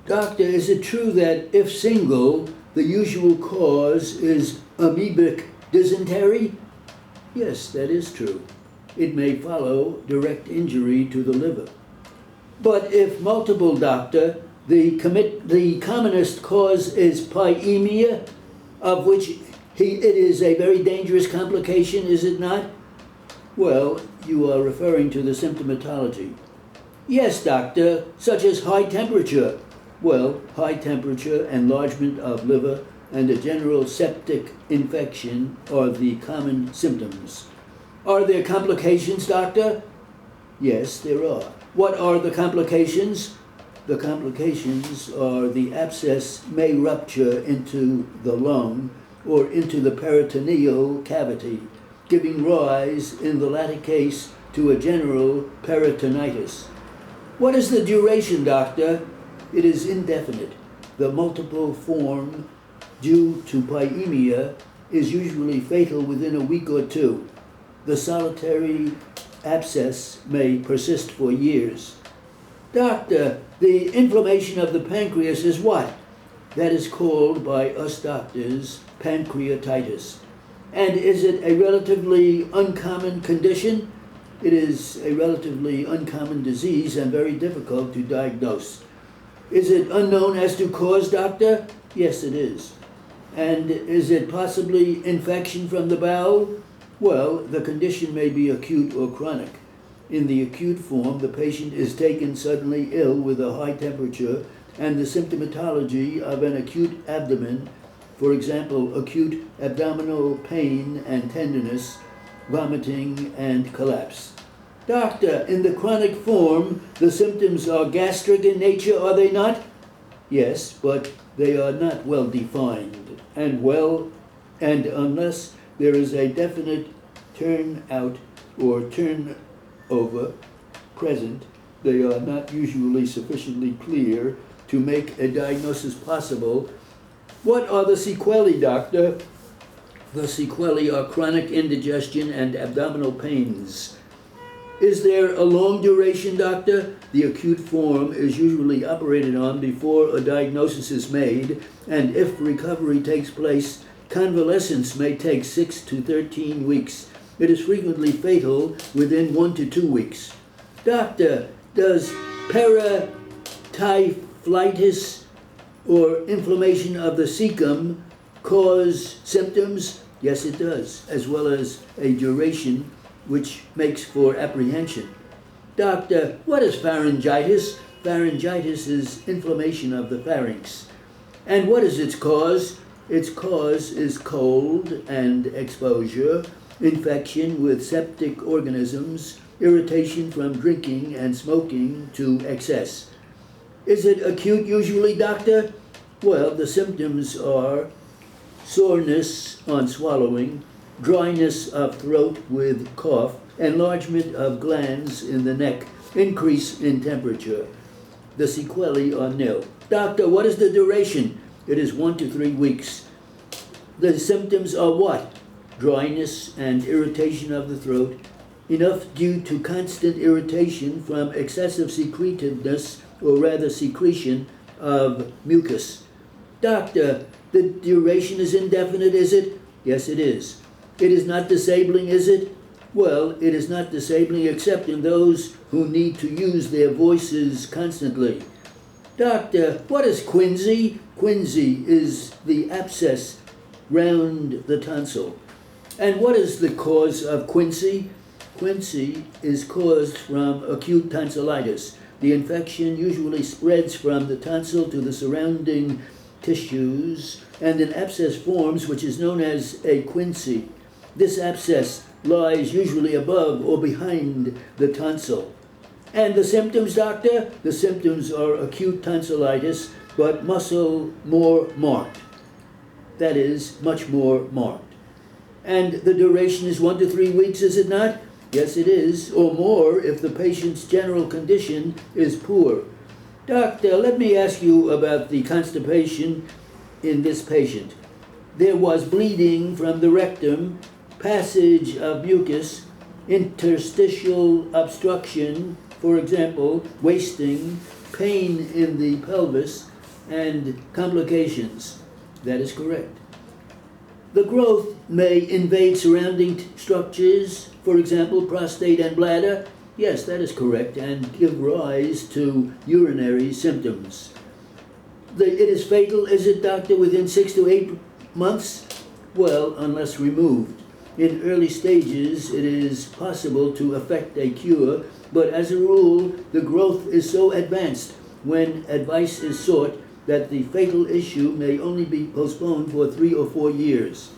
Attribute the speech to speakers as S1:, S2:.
S1: Doctor, is it true that if single, the usual cause is amoebic dysentery? Yes, that is true. It may follow direct injury to the liver. But if multiple, doctor, the commonest cause is pyemia, of which it is a very dangerous complication, is it not? Well, you are referring to the symptomatology. Yes, doctor, such as high temperature. Well, high temperature, enlargement of liver, and a general septic infection are the common symptoms. Are there complications, doctor? Yes, there are. What are the complications? The complications are the abscess may rupture into the lung or into the peritoneal cavity, giving rise, in the latter case, to a general peritonitis. What is the duration, doctor? It is indefinite. The multiple form due to pyemia is usually fatal within a week or two. The solitary abscess may persist for years. Doctor, the inflammation of the pancreas is what? That is called by us doctors pancreatitis. And is it a relatively uncommon condition? It is a relatively uncommon disease and very difficult to diagnose. Is it unknown as to cause, doctor? Yes, it is. And is it possibly infection from the bowel? Well, the condition may be acute or chronic. In the acute form, the patient is taken suddenly ill with a high temperature and the symptomatology of an acute abdomen, for example, acute abdominal pain and tenderness, vomiting, and collapse. Doctor, in the chronic form, the symptoms are gastric in nature, are they not? Yes, but they are not well defined. And unless there is a definite turnout or turnover present, they are not usually sufficiently clear to make a diagnosis possible. What are the sequelae, doctor? The sequelae are chronic indigestion and abdominal pains. Is there a long duration, doctor? The acute form is usually operated on before a diagnosis is made, and if recovery takes place, convalescence may take 6 to 13 weeks. It is frequently fatal within 1 to 2 weeks. Doctor, does peritonitis or inflammation of the cecum cause symptoms? Yes, it does, as well as a duration which makes for apprehension. Doctor, what is pharyngitis? Pharyngitis is inflammation of the pharynx. And what is its cause? Its cause is cold and exposure, infection with septic organisms, irritation from drinking and smoking to excess. Is it acute usually, doctor? Well, the symptoms are soreness on swallowing, dryness of throat with cough, enlargement of glands in the neck, increase in temperature. The sequelae are nil. Doctor, what is the duration? It is 1 to 3 weeks. The symptoms are what? Dryness and irritation of the throat, enough due to constant irritation from excessive secretiveness, or rather secretion, of mucus. Doctor, the duration is indefinite, is it? Yes, it is. It is not disabling, is it? Well, it is not disabling except in those who need to use their voices constantly. Doctor, what is quinsy? Quinsy is the abscess round the tonsil. And what is the cause of quinsy? Quinsy is caused from acute tonsillitis. The infection usually spreads from the tonsil to the surrounding tissues, and an abscess forms which is known as a quinsy. This abscess lies usually above or behind the tonsil. And the symptoms, doctor? The symptoms are acute tonsillitis, but muscle more marked. That is, much more marked. And the duration is 1 to 3 weeks, is it not? Yes, it is, or more if the patient's general condition is poor. Doctor, let me ask you about the constipation in this patient. There was bleeding from the rectum, passage of mucus, interstitial obstruction, for example, wasting, pain in the pelvis, and complications. That is correct. The growth may invade surrounding structures, for example, prostate and bladder. Yes, that is correct, and give rise to urinary symptoms. It is fatal, is it, doctor, within 6 to 8 months? Well, unless removed. In early stages, it is possible to effect a cure, but as a rule, the growth is so advanced when advice is sought that the fatal issue may only be postponed for 3 or 4 years.